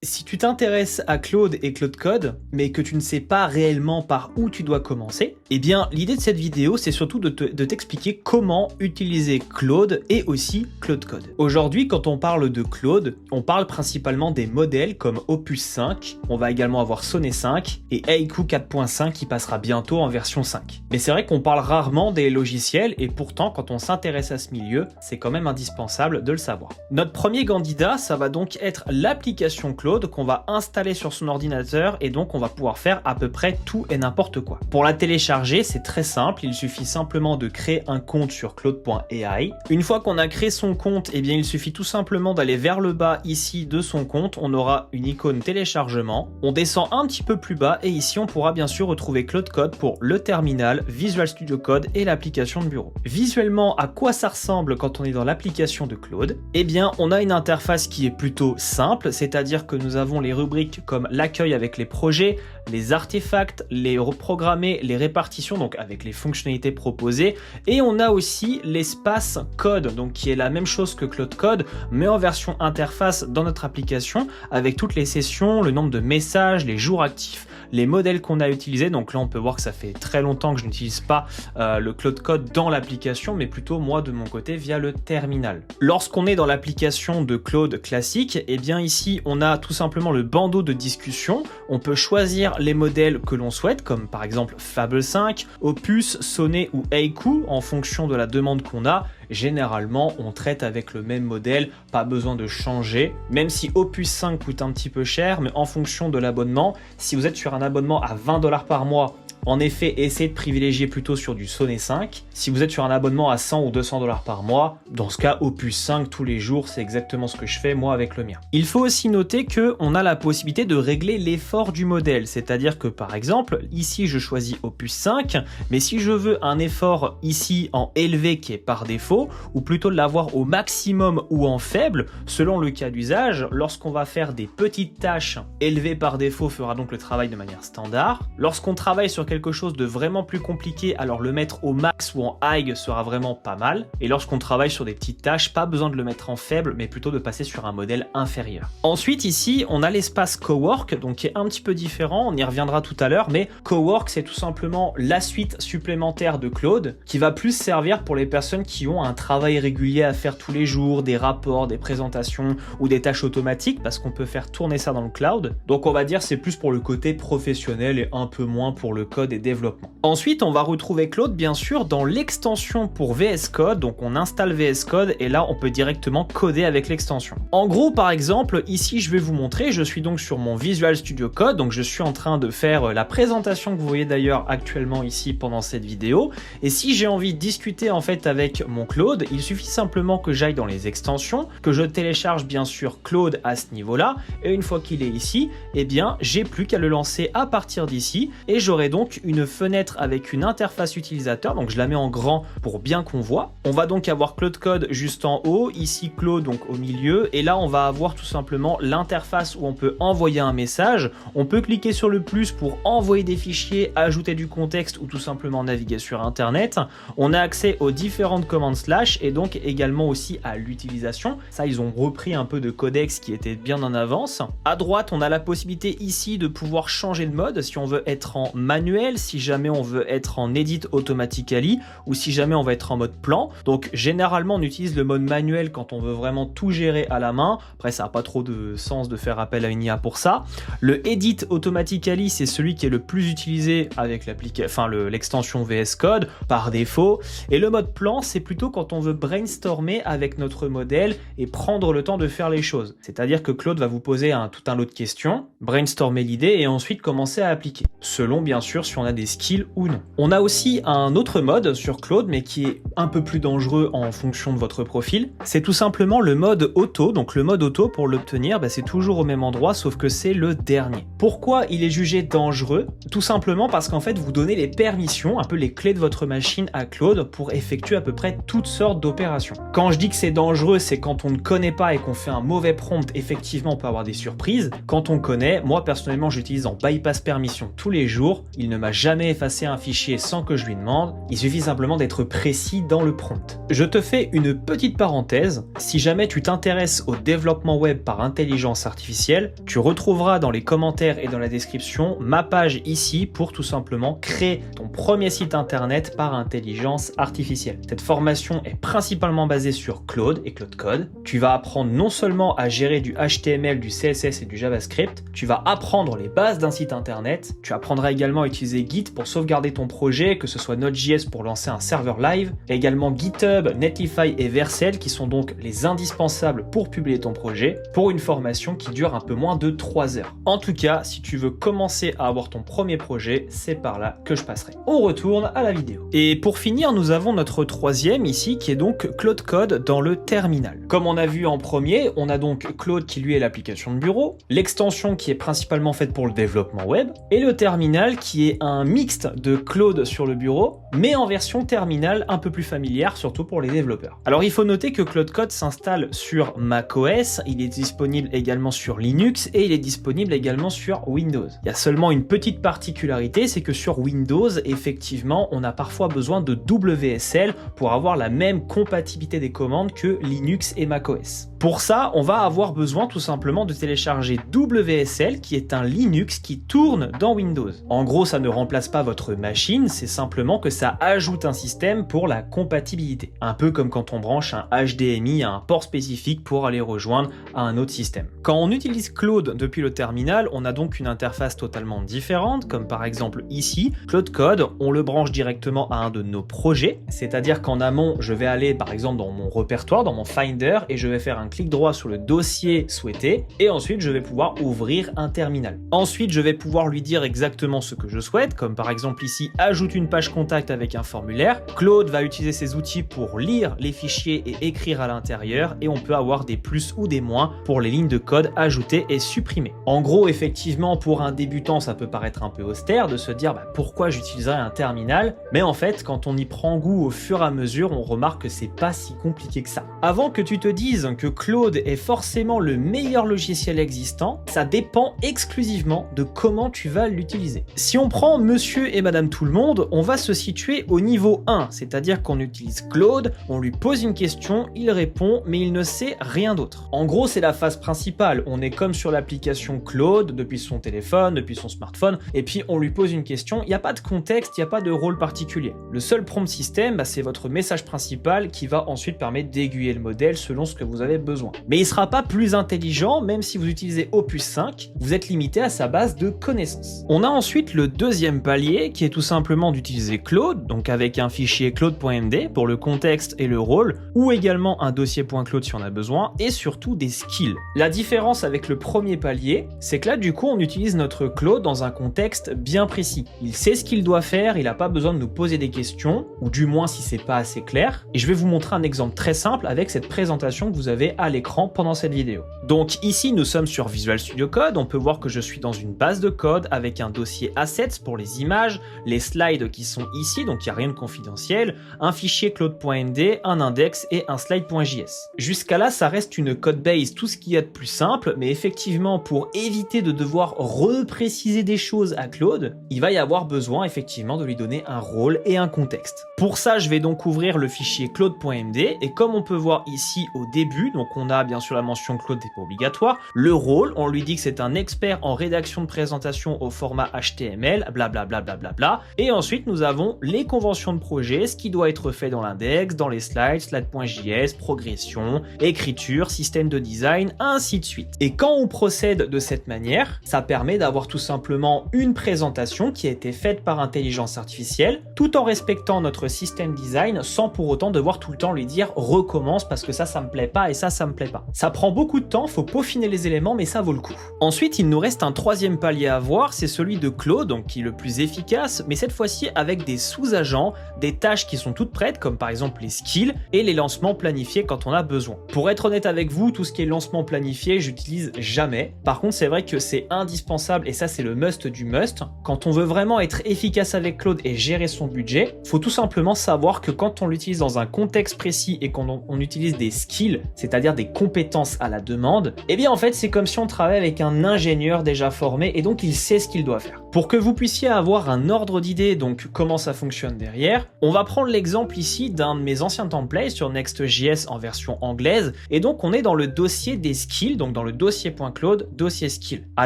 Si tu t'intéresses à Claude et Claude Code, mais que tu ne sais pas réellement par où tu dois commencer, eh bien l'idée de cette vidéo c'est surtout de t'expliquer comment utiliser Claude et aussi Claude Code. Aujourd'hui quand on parle de Claude, on parle principalement des modèles comme Opus 5, on va également avoir Sonnet 5 et Haiku 4.5 qui passera bientôt en version 5. Mais c'est vrai qu'on parle rarement des logiciels et pourtant quand on s'intéresse à ce milieu, c'est quand même indispensable de le savoir. Notre premier candidat, ça va donc être l'application Claude qu'on va installer sur son ordinateur et donc on va pouvoir faire à peu près tout et n'importe quoi. Pour la télécharger, c'est très simple, il suffit simplement de créer un compte sur claude.ai. Une fois qu'on a créé son compte, eh bien il suffit tout simplement d'aller vers le bas ici de son compte, on aura une icône téléchargement, on descend un petit peu plus bas et ici on pourra bien sûr retrouver Claude Code pour le terminal, Visual Studio Code et l'application de bureau. Visuellement, à quoi ça ressemble quand on est dans l'application de Claude? Eh bien on a une interface qui est plutôt simple, c'est-à-dire que nous avons les rubriques comme l'accueil avec les projets, les artefacts, les reprogrammés, les répartitions, donc avec les fonctionnalités proposées, et on a aussi l'espace code, donc qui est la même chose que Claude Code, mais en version interface dans notre application, avec toutes les sessions, le nombre de messages, les jours actifs, les modèles qu'on a utilisés. Donc là on peut voir que ça fait très longtemps que je n'utilise pas le Claude Code dans l'application, mais plutôt moi de mon côté via le terminal. Lorsqu'on est dans l'application de Claude classique, et bien ici on a tout simplement le bandeau de discussion. On peut choisir les modèles que l'on souhaite, comme par exemple Fable 5, Opus, Sonnet ou Haiku, en fonction de la demande qu'on a. Généralement, on traite avec le même modèle, pas besoin de changer, même si Opus 5 coûte un petit peu cher, mais en fonction de l'abonnement, si vous êtes sur un abonnement à 20 $ par mois, en effet, essayez de privilégier plutôt sur du Sonnet 5. Si vous êtes sur un abonnement à 100 ou 200 $ par mois, dans ce cas, Opus 5 tous les jours, c'est exactement ce que je fais moi avec le mien. Il faut aussi noter qu'on a la possibilité de régler l'effort du modèle, c'est-à-dire que par exemple, ici je choisis Opus 5, mais si je veux un effort ici en élevé qui est par défaut, ou plutôt de l'avoir au maximum ou en faible, selon le cas d'usage, lorsqu'on va faire des petites tâches, élevé par défaut fera donc le travail de manière standard. Lorsqu'on travaille sur quelque chose de vraiment plus compliqué, alors le mettre au max ou en high sera vraiment pas mal. Et lorsqu'on travaille sur des petites tâches, pas besoin de le mettre en faible, mais plutôt de passer sur un modèle inférieur. Ensuite, ici, on a l'espace Cowork, donc qui est un petit peu différent, on y reviendra tout à l'heure, mais Cowork, c'est tout simplement la suite supplémentaire de Claude, qui va plus servir pour les personnes qui ont un travail régulier à faire tous les jours, des rapports, des présentations ou des tâches automatiques, parce qu'on peut faire tourner ça dans le cloud. Donc on va dire c'est plus pour le côté professionnel et un peu moins pour le code et développement. Ensuite, on va retrouver Claude bien sûr dans l'extension pour VS Code, donc on installe VS Code et là on peut directement coder avec l'extension. En gros, par exemple, ici je vais vous montrer, je suis donc sur mon Visual Studio Code, donc je suis en train de faire la présentation que vous voyez d'ailleurs actuellement ici pendant cette vidéo, et si j'ai envie de discuter en fait avec mon Claude, il suffit simplement que j'aille dans les extensions, que je télécharge bien sûr Claude à ce niveau-là, et une fois qu'il est ici, eh bien j'ai plus qu'à le lancer à partir d'ici, et j'aurai donc une fenêtre avec une interface utilisateur, donc je la mets en grand pour bien qu'on voit. On va donc avoir Claude Code juste en haut, ici Claude donc au milieu, et là on va avoir tout simplement l'interface où on peut envoyer un message. On peut cliquer sur le plus pour envoyer des fichiers, ajouter du contexte ou tout simplement naviguer sur internet. On a accès aux différentes commandes slash et donc également aussi à l'utilisation. Ça, ils ont repris un peu de codex qui était bien en avance. À droite, on a la possibilité ici de pouvoir changer de mode si on veut être en manuel, si jamais on veut être en edit automatically ou si jamais on va être en mode plan. Donc généralement on utilise le mode manuel quand on veut vraiment tout gérer à la main. Après ça n'a pas trop de sens de faire appel à une IA pour ça. Le edit automatically, c'est celui qui est le plus utilisé avec l'extension VS Code par défaut, et le mode plan c'est plutôt quand on veut brainstormer avec notre modèle et prendre le temps de faire les choses. C'est-à-dire que Claude va vous poser tout un lot de questions, brainstormer l'idée et ensuite commencer à appliquer, selon bien sûr si on a des skills ou non. On a aussi un autre mode sur Claude, mais qui est un peu plus dangereux en fonction de votre profil. C'est tout simplement le mode auto. Donc le mode auto, pour l'obtenir, c'est toujours au même endroit, sauf que c'est le dernier. Pourquoi il est jugé dangereux? Tout simplement parce qu'en fait, vous donnez les permissions, un peu les clés de votre machine à Claude pour effectuer à peu près toutes sortes d'opérations. Quand je dis que c'est dangereux, c'est quand on ne connaît pas et qu'on fait un mauvais prompt, effectivement, on peut avoir des surprises. Quand on connaît, connaît, moi personnellement j'utilise en bypass permission tous les jours. Il ne m'a jamais effacé un fichier sans que je lui demande. Il suffit simplement d'être précis dans le prompt. Je te fais une petite parenthèse. Si jamais tu t'intéresses au développement web par intelligence artificielle, tu retrouveras dans les commentaires et dans la description ma page ici pour tout simplement créer ton premier site internet par intelligence artificielle. Cette formation est principalement basée sur Claude et Claude Code. Tu vas apprendre non seulement à gérer du HTML, du CSS et du JavaScript, tu vas apprendre les bases d'un site internet, tu apprendras également à utiliser Git pour sauvegarder ton projet, que ce soit Node.js pour lancer un serveur live, et également GitHub, Netlify et Vercel qui sont donc les indispensables pour publier ton projet, pour une formation qui dure un peu moins de 3 heures. En tout cas, si tu veux commencer à avoir ton premier projet, c'est par là que je passerai. On retourne à la vidéo. Et pour finir, nous avons notre troisième ici qui est donc Claude Code dans le terminal. Comme on a vu en premier, on a donc Claude qui lui est l'application de bureau, l'extension qui est principalement faite pour le développement web, et le terminal qui est un mixte de Claude sur le bureau, mais en version terminal un peu plus familière, surtout pour les développeurs. Alors il faut noter que Claude Code s'installe sur macOS, il est disponible également sur Linux et il est disponible également sur Windows. Il y a seulement une petite particularité, c'est que sur Windows, effectivement, on a parfois besoin de WSL pour avoir la même compatibilité des commandes que Linux et macOS. Pour ça, on va avoir besoin tout simplement de télécharger WSL, qui est un Linux qui tourne dans Windows. En gros, ça ne remplace pas votre machine, c'est simplement que ça ajoute un système pour la compatibilité. Un peu comme quand on branche un HDMI à un port spécifique pour aller rejoindre à un autre système. Quand on utilise Claude depuis le terminal, on a donc une interface totalement différente, comme par exemple ici, Claude Code, on le branche directement à un de nos projets, c'est-à-dire qu'en amont, je vais aller par exemple dans mon répertoire, dans mon Finder, et je vais faire un clic droit sur le dossier souhaité, et ensuite je vais pouvoir ouvrir un terminal. Ensuite, je vais pouvoir lui dire exactement ce que je souhaite, comme par exemple ici, ajoute une page contact avec un formulaire. Claude va utiliser ses outils pour lire les fichiers et écrire à l'intérieur, et on peut avoir des plus ou des moins pour les lignes de code ajoutées et supprimées. En gros, effectivement, pour un débutant, ça peut paraître un peu austère de se dire pourquoi j'utiliserais un terminal, mais en fait, quand on y prend goût au fur et à mesure, on remarque que c'est pas si compliqué que ça. Avant que tu te dises que Claude est forcément le meilleur logiciel existant, ça dépend exclusivement de comment tu vas l'utiliser. Si on prend monsieur et madame tout le monde, on va se situer au niveau 1, c'est-à-dire qu'on utilise Claude, on lui pose une question, il répond, mais il ne sait rien d'autre. En gros, c'est la phase principale, on est comme sur l'application Claude, depuis son téléphone, depuis son smartphone, et puis on lui pose une question, il n'y a pas de contexte, il n'y a pas de rôle particulier. Le seul prompt système, c'est votre message principal qui va ensuite permettre d'aiguiller le modèle selon ce que vous avez besoin. Mais il ne sera pas plus intelligent, même si vous utilisez Opus 5, vous êtes limité à sa base de connaissances. On a ensuite le deuxième palier qui est tout simplement d'utiliser Claude, donc avec un fichier claude.md pour le contexte et le rôle, ou également un dossier.claude si on a besoin, et surtout des skills. La différence avec le premier palier, c'est que là du coup on utilise notre Claude dans un contexte bien précis. Il sait ce qu'il doit faire, il n'a pas besoin de nous poser des questions, ou du moins si c'est pas assez clair, et je vais vous montrer un exemple très simple avec cette présentation que vous avez à l'écran pendant cette vidéo. Donc ici nous sommes sur Visual Studio Code, on peut voir que je suis dans une base de code avec un dossier assets pour les images, les slides qui sont ici, donc il n'y a rien de confidentiel, un fichier claude.md, un index et un slide.js. Jusqu'à là ça reste une code base, tout ce qu'il y a de plus simple, mais effectivement pour éviter de devoir repréciser des choses à Claude, il va y avoir besoin effectivement de lui donner un rôle et un contexte. Pour ça je vais donc ouvrir le fichier claude.md et comme on peut voir ici au début, donc on a bien sûr la mention Claude n'est pas obligatoire, le rôle, on lui dit que c'est un expert en rédaction de présentation au format HTML, blablabla, et ensuite nous avons les conventions de projet, ce qui doit être fait dans l'index, dans les slides, slide.js, progression, écriture, système de design, ainsi de suite. Et quand on procède de cette manière, ça permet d'avoir tout simplement une présentation qui a été faite par intelligence artificielle, tout en respectant notre système design, sans pour autant devoir tout le temps lui dire recommence parce que ça me plaît pas et ça me plaît pas. Ça prend beaucoup de temps, faut peaufiner les éléments, mais ça vaut le coup. Ensuite, il nous reste un troisième palier à voir, c'est celui de Claude, donc qui est le plus efficace, mais cette fois-ci avec des sous-agents, des tâches qui sont toutes prêtes, comme par exemple les skills et les lancements planifiés quand on a besoin. Pour être honnête avec vous, tout ce qui est lancement planifié, j'utilise jamais. Par contre, c'est vrai que c'est indispensable et ça c'est le must du must. Quand on veut vraiment être efficace avec Claude et gérer son budget, faut tout simplement savoir que quand on l'utilise dans un contexte précis et qu'on utilise des skills, c'est-à-dire c'est-à-dire des compétences à la demande, eh bien en fait c'est comme si on travaillait avec un ingénieur déjà formé et donc il sait ce qu'il doit faire. Pour que vous puissiez avoir un ordre d'idée donc comment ça fonctionne derrière, on va prendre l'exemple ici d'un de mes anciens templates sur Next.js en version anglaise, et donc on est dans le dossier des skills, donc dans le dossier.claude, dossier skill. À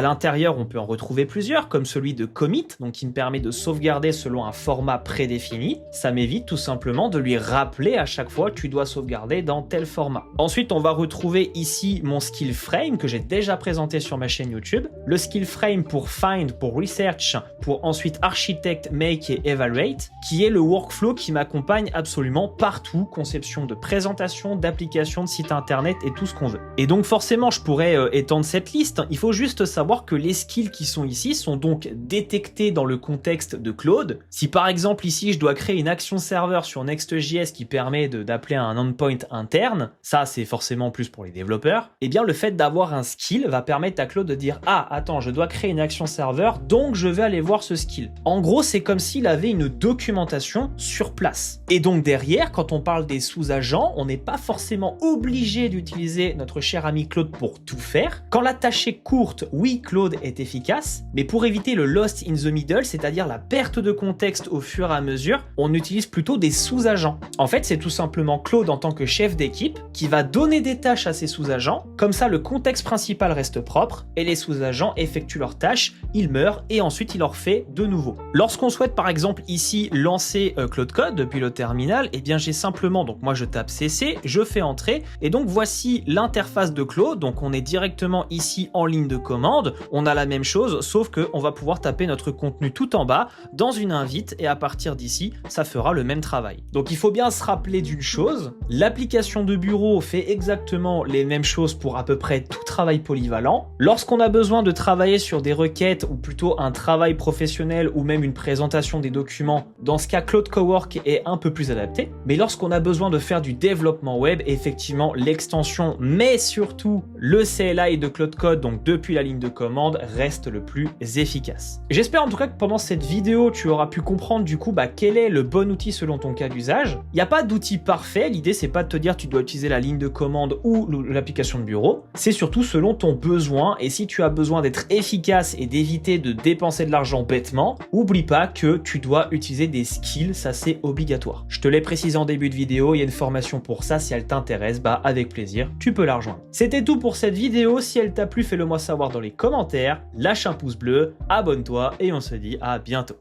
l'intérieur on peut en retrouver plusieurs, comme celui de commit, donc qui me permet de sauvegarder selon un format prédéfini. Ça m'évite tout simplement de lui rappeler à chaque fois tu dois sauvegarder dans tel format. Ensuite on va retrouver ici mon skill frame que j'ai déjà présenté sur ma chaîne YouTube, le skill frame pour find, pour research, pour ensuite architect, make et evaluate, qui est le workflow qui m'accompagne absolument partout, conception de présentation, d'application, de site internet et tout ce qu'on veut. Et donc forcément je pourrais étendre cette liste, il faut juste savoir que les skills qui sont ici sont donc détectés dans le contexte de Claude. Si par exemple ici je dois créer une action serveur sur Next.js qui permet d'appeler un endpoint interne, ça c'est forcément plus pour les développeurs, et bien le fait d'avoir un skill va permettre à Claude de dire ah attends je dois créer une action serveur donc je vais aller voir ce skill. En gros c'est comme s'il avait une documentation sur place. Et donc derrière quand on parle des sous-agents, on n'est pas forcément obligé d'utiliser notre cher ami Claude pour tout faire. Quand la tâche est courte, oui Claude est efficace, mais pour éviter le lost in the middle, c'est-à-dire la perte de contexte au fur et à mesure, on utilise plutôt des sous-agents. En fait c'est tout simplement Claude en tant que chef d'équipe qui va donner des tâches à ses sous-agents, comme ça le contexte principal reste propre et les sous-agents effectuent leurs tâches, ils meurent et ensuite il en refait de nouveau. Lorsqu'on souhaite par exemple ici lancer Claude Code depuis le terminal, et bien j'ai simplement, donc moi je tape cc, je fais entrer et donc voici l'interface de Claude, donc on est directement ici en ligne de commande, on a la même chose sauf qu'on va pouvoir taper notre contenu tout en bas dans une invite et à partir d'ici ça fera le même travail. Donc il faut bien se rappeler d'une chose, l'application de bureau fait exactement les mêmes choses pour à peu près tout travail polyvalent. Lorsqu'on a besoin de travailler sur des requêtes ou plutôt un travail professionnel ou même une présentation des documents, dans ce cas Claude Cowork est un peu plus adapté. Mais lorsqu'on a besoin de faire du développement web, effectivement l'extension mais surtout le CLI de Claude Code, donc depuis la ligne de commande, reste le plus efficace. J'espère en tout cas que pendant cette vidéo tu auras pu comprendre du coup quel est le bon outil selon ton cas d'usage. Il n'y a pas d'outil parfait, l'idée c'est pas de te dire tu dois utiliser la ligne de commande ou l'application de bureau, c'est surtout selon ton besoin et si tu as besoin d'être efficace et d'éviter de dépenser de l'argent bêtement, oublie pas que tu dois utiliser des skills, ça c'est obligatoire. Je te l'ai précisé en début de vidéo, il y a une formation pour ça, si elle t'intéresse, avec plaisir, tu peux la rejoindre. C'était tout pour cette vidéo, si elle t'a plu fais-le moi savoir dans les commentaires, lâche un pouce bleu, abonne-toi et on se dit à bientôt.